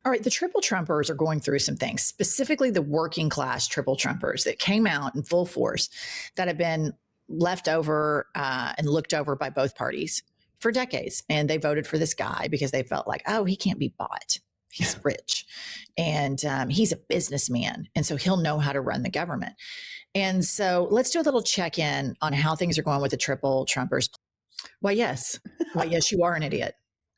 All right, the triple Trumpers are going through some things, specifically the working class triple Trumpers that came out in full force that have been left over and looked over by both parties for decades. And they voted for this guy because they felt like, oh, he can't be bought. He's rich and he's a businessman. And so he'll know how to run the government. And so let's do a little check in on how things are going with the triple Trumpers. Why, yes. Why, yes, you are an idiot.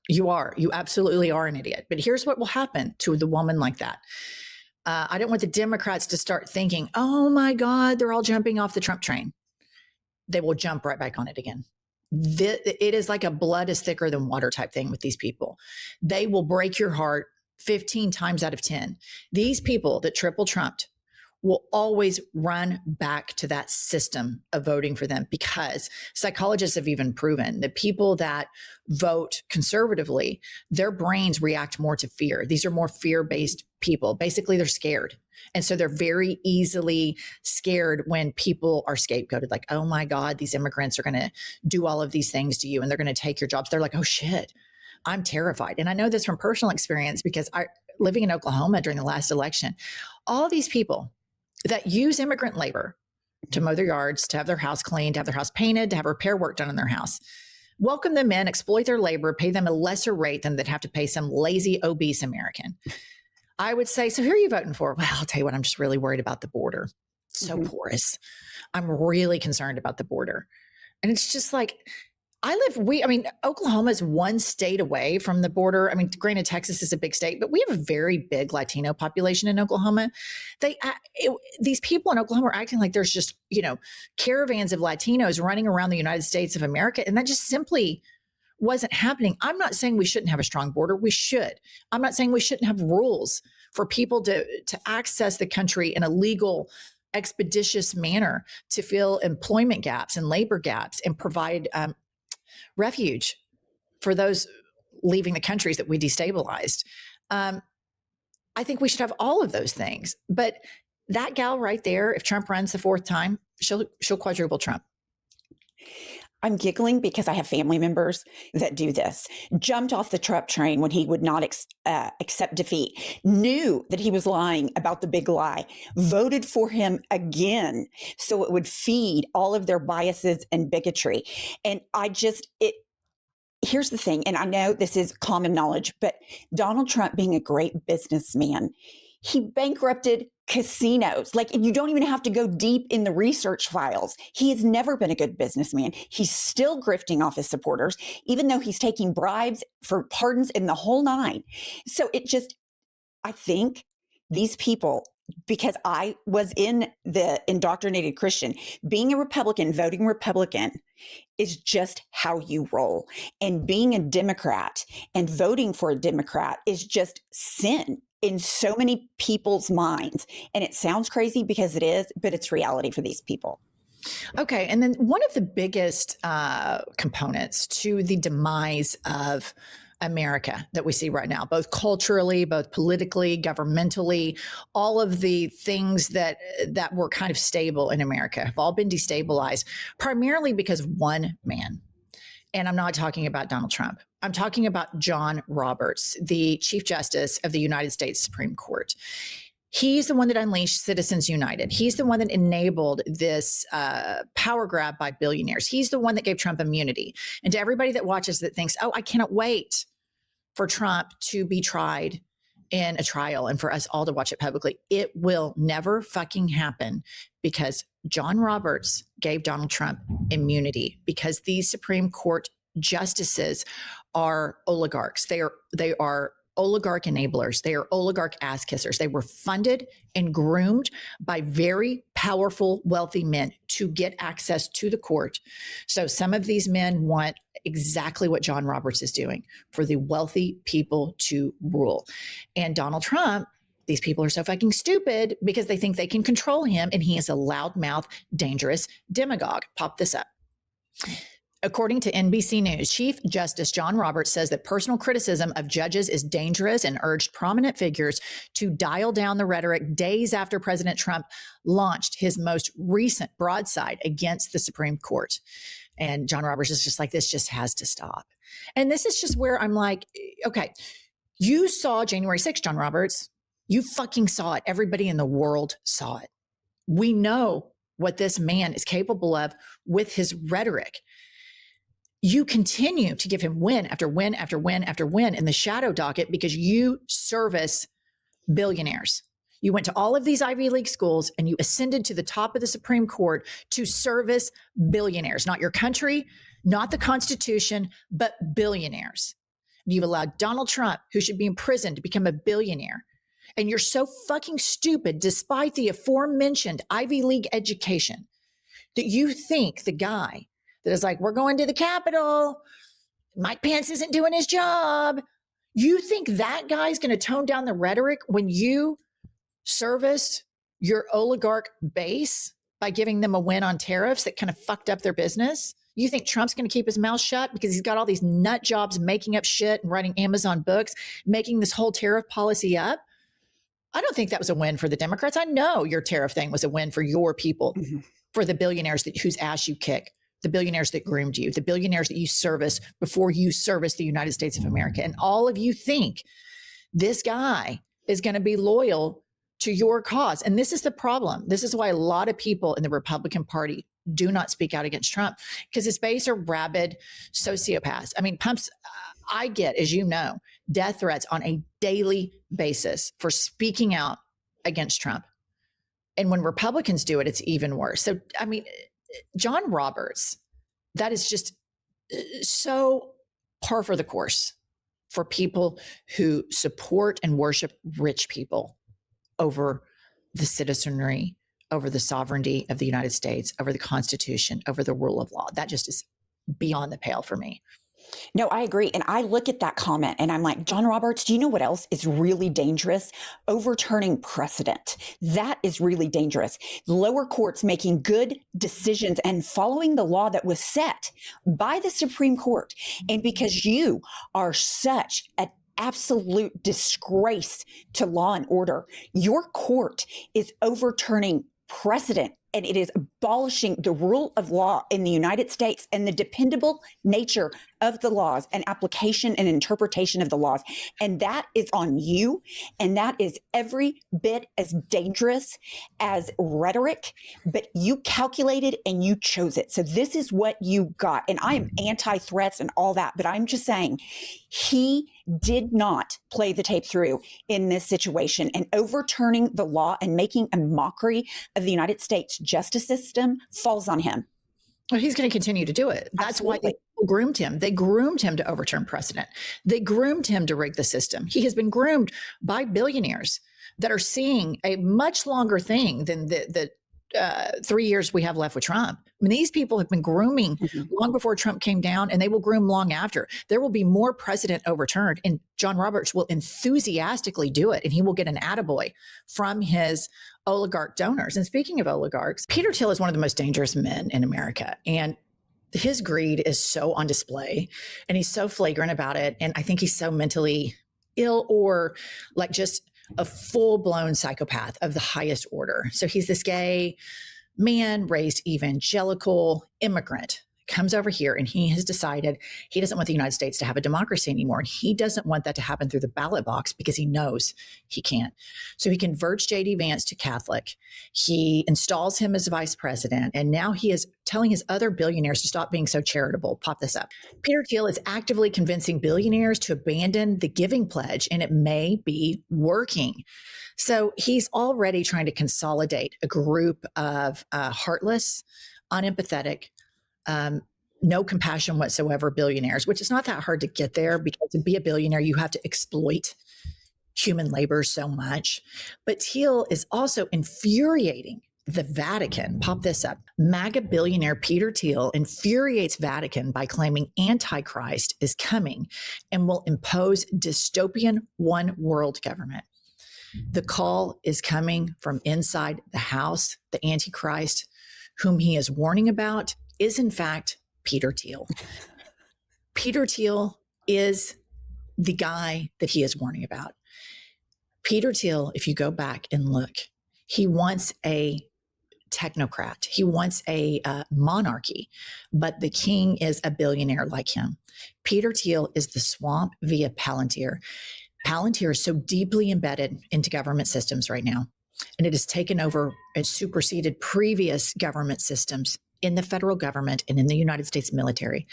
You are. You absolutely are an idiot. But here's what will happen to the woman like that. I don't want the Democrats to start thinking, oh my God, they're all jumping off the Trump train. They will jump right back on it again. It is like a blood is thicker than water type thing with these people. They will break your heart 15 times out of 10. These people that triple trumped will always run back to that system of voting for them, because psychologists have even proven that people that vote conservatively, their brains react more to fear. These are more fear-based people. Basically, they're scared. And so they're very easily scared when people are scapegoated, like, oh my God, these immigrants are going to do all of these things to you and they're going to take your jobs. They're like, oh shit, I'm terrified. And I know this from personal experience because living in Oklahoma during the last election, all these people that use immigrant labor to mow their yards, to have their house cleaned, to have their house painted, to have repair work done in their house, welcome them in, exploit their labor, pay them a lesser rate than they'd have to pay some lazy, obese American. I would say, so who are you voting for? Well, I'll tell you what, I'm just really worried about the border. It's so porous. I'm really concerned about the border. And it's just like, Oklahoma is one state away from the border. I mean, granted, Texas is a big state, but we have a very big Latino population in Oklahoma. These people in Oklahoma are acting like there's just, caravans of Latinos running around the United States of America. And that just simply wasn't happening. I'm not saying we shouldn't have a strong border. We should. I'm not saying we shouldn't have rules for people to access the country in a legal, expeditious manner, to fill employment gaps and labor gaps and provide refuge for those leaving the countries that we destabilized. I think we should have all of those things. But that gal right there, if Trump runs the fourth time, she'll quadruple Trump. I'm giggling because I have family members that do this. Jumped off the Trump train when he would not accept defeat, knew that he was lying about the big lie, voted for him again so it would feed all of their biases and bigotry. And here's the thing, and I know this is common knowledge, but Donald Trump, being a great businessman, he bankrupted casinos. Like, you don't even have to go deep in the research files. He has never been a good businessman. He's still grifting off his supporters, even though he's taking bribes for pardons in the whole nine. So I think these people, because I was in the indoctrinated Christian, being a Republican, voting Republican is just how you roll. And being a Democrat and voting for a Democrat is just sin in so many people's minds. And it sounds crazy because it is, but it's reality for these people. Okay. And then one of the biggest components to the demise of America that we see right now, both culturally, both politically, governmentally, all of the things that were kind of stable in America have all been destabilized, primarily because of one man. And I'm not talking about Donald Trump. I'm talking about John Roberts, the Chief Justice of the United States Supreme Court. He's the one that unleashed Citizens United. He's the one that enabled this power grab by billionaires. He's the one that gave Trump immunity. And to everybody that watches that thinks, oh, I cannot wait for Trump to be tried in a trial and for us all to watch it publicly, it will never fucking happen, because John Roberts gave Donald Trump immunity, because these Supreme Court justices are oligarchs. They are oligarch enablers. They are oligarch ass kissers. They were funded and groomed by very powerful, wealthy men to get access to the court. So some of these men want exactly what John Roberts is doing, for the wealthy people to rule. And Donald Trump, these people are so fucking stupid because they think they can control him, and he is a loudmouth, dangerous demagogue. Pop this up. According to NBC News, Chief Justice John Roberts says that personal criticism of judges is dangerous and urged prominent figures to dial down the rhetoric days after President Trump launched his most recent broadside against the Supreme Court. And John Roberts is just like, this just has to stop. And this is just where I'm like, okay, You saw January 6th, John Roberts. You fucking saw it. Everybody in the world saw it. We know what this man is capable of with his rhetoric. You continue to give him win after win after win after win in the shadow docket because you service billionaires. You went to all of these Ivy League schools and you ascended to the top of the Supreme Court to service billionaires, not your country, not the Constitution, but billionaires. You've allowed Donald Trump, who should be in prison, to become a billionaire. And you're so fucking stupid, despite the aforementioned Ivy League education, that you think the guy that is like, we're going to the Capitol, Mike Pence isn't doing his job. You think that guy's going to tone down the rhetoric when you service your oligarch base by giving them a win on tariffs that kind of fucked up their business? You think Trump's going to keep his mouth shut because he's got all these nut jobs making up shit and writing Amazon books, making this whole tariff policy up? I don't think that was a win for the Democrats. I know your tariff thing was a win for your people, for the billionaires whose ass you kick, the billionaires that groomed you, the billionaires that you service before you service the United States of America. And all of you think this guy is going to be loyal to your cause. And this is the problem. This is why a lot of people in the Republican Party do not speak out against Trump, because his base are rabid sociopaths. I mean, I get, as you know, death threats on a daily basis for speaking out against Trump. And when Republicans do it, it's even worse. So, I mean, John Roberts, that is just so par for the course for people who support and worship rich people over the citizenry, over the sovereignty of the United States, over the Constitution, over the rule of law. That just is beyond the pale for me. No, I agree. And I look at that comment and I'm like, John Roberts, do you know what else is really dangerous? Overturning precedent. That is really dangerous. Lower courts making good decisions and following the law that was set by the Supreme Court. And because you are such an absolute disgrace to law and order, your court is overturning precedent, and it is abolishing the rule of law in the United States and the dependable nature of the laws and application and interpretation of the laws. And that is on you. And that is every bit as dangerous as rhetoric, but you calculated and you chose it. So this is what you got. And I am anti-threats and all that, but I'm just saying he did not play the tape through in this situation, and overturning the law and making a mockery of the United States justice system falls on him. Well, he's going to continue to do it. That's Absolutely. why they groomed him. They groomed him to overturn precedent. They groomed him to rig the system. He has been groomed by billionaires that are seeing a much longer thing than the 3 years we have left with Trump. I mean, these people have been grooming long before Trump came down, and they will groom long after. There will be more precedent overturned, and John Roberts will enthusiastically do it, and he will get an attaboy from his oligarch donors. And speaking of oligarchs, Peter Thiel is one of the most dangerous men in America, and his greed is so on display, and he's so flagrant about it. And I think he's so mentally ill, or like just a full-blown psychopath of the highest order. So he's this gay man, raised evangelical immigrant, comes over here, and he has decided he doesn't want the United States to have a democracy anymore. And he doesn't want that to happen through the ballot box because he knows he can't. So he converts J.D. Vance to Catholic. He installs him as vice president. And now he is telling his other billionaires to stop being so charitable. Pop this up. Peter Thiel is actively convincing billionaires to abandon the giving pledge, and it may be working. So he's already trying to consolidate a group of heartless, unempathetic, no compassion whatsoever billionaires, which is not that hard to get there, because to be a billionaire, you have to exploit human labor so much. But Thiel is also infuriating the Vatican. Pop this up. MAGA billionaire Peter Thiel infuriates Vatican by claiming Antichrist is coming and will impose dystopian one world government. The call is coming from inside the house. The Antichrist, whom he is warning about, is in fact Peter Thiel. Peter Thiel is the guy that he is warning about. Peter Thiel, if you go back and look, he wants a technocrat. He wants a monarchy, but the king is a billionaire like him. Peter Thiel is the swamp via Palantir. Palantir is so deeply embedded into government systems right now, and it has taken over and superseded previous government systems in the federal government and in the United States military,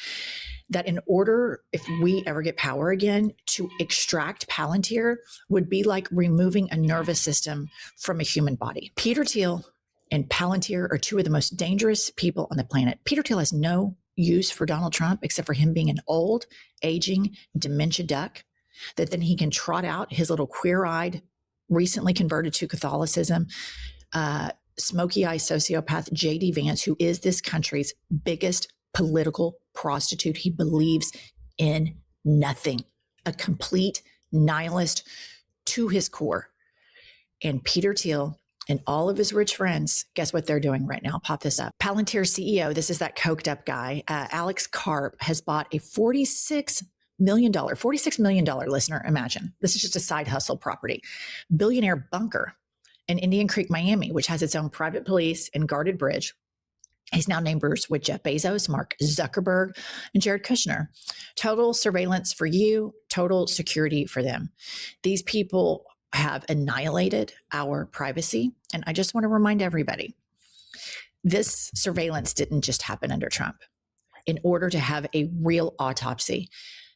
that in order, if we ever get power again, to extract Palantir would be like removing a nervous system from a human body. Peter Thiel and Palantir are two of the most dangerous people on the planet. Peter Thiel has no use for Donald Trump except for him being an old, aging, dementia duck that then he can trot out his little queer-eyed, recently converted to Catholicism, smoky-eyed sociopath J.D. Vance, who is this country's biggest political prostitute. He believes in nothing, a complete nihilist to his core. And Peter Thiel and all of his rich friends, guess what they're doing right now? Pop this up. Palantir CEO, this is that coked up guy, Alex Karp, has bought a $46 million, listener, imagine. This is just a side hustle property. Billionaire bunker in Indian Creek, Miami, which has its own private police and guarded bridge. He's now neighbors with Jeff Bezos, Mark Zuckerberg, and Jared Kushner. Total surveillance for you, total security for them. These people have annihilated our privacy. And I just want to remind everybody, this surveillance didn't just happen under Trump. In order to have a real autopsy,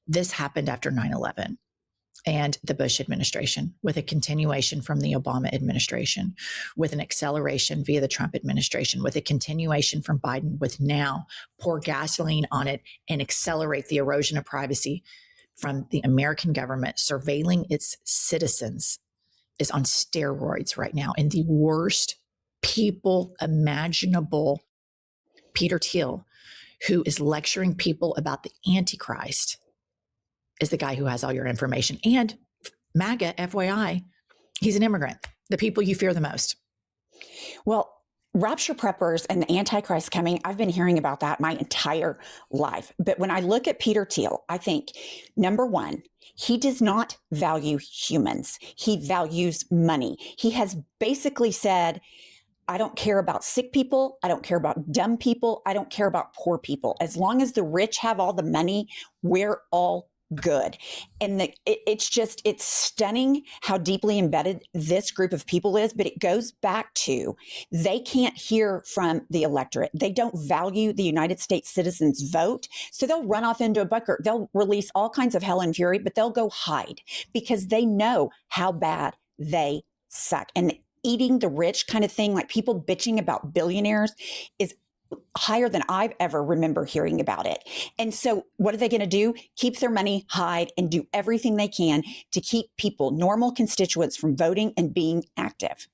this happened after 9/11 and the Bush administration, with a continuation from the Obama administration, with an acceleration via the Trump administration, with a continuation from Biden, with now pour gasoline on it and accelerate the erosion of privacy from the American government surveilling its citizens is on steroids right now. And the worst people imaginable, Peter Thiel, who is lecturing people about the Antichrist, is the guy who has all your information. And MAGA, FYI, he's an immigrant, the people you fear the most. Well, rapture preppers and the Antichrist coming, I've been hearing about that my entire life. But when I look at Peter Thiel, I think, number one, he does not value humans. He values money. He has basically said, I don't care about sick people. I don't care about dumb people. I don't care about poor people. As long as the rich have all the money, we're all good. And it's stunning how deeply embedded this group of people is, but it goes back to they can't hear from the electorate. They don't value the United States citizens' vote. So they'll run off into a bunker. They'll release all kinds of hell and fury, but they'll go hide because they know how bad they suck. And eating the rich kind of thing, like people bitching about billionaires, is higher than I've ever remember hearing about it. And so what are they going to do? Keep their money, hide, and do everything they can to keep people, normal constituents, from voting and being active.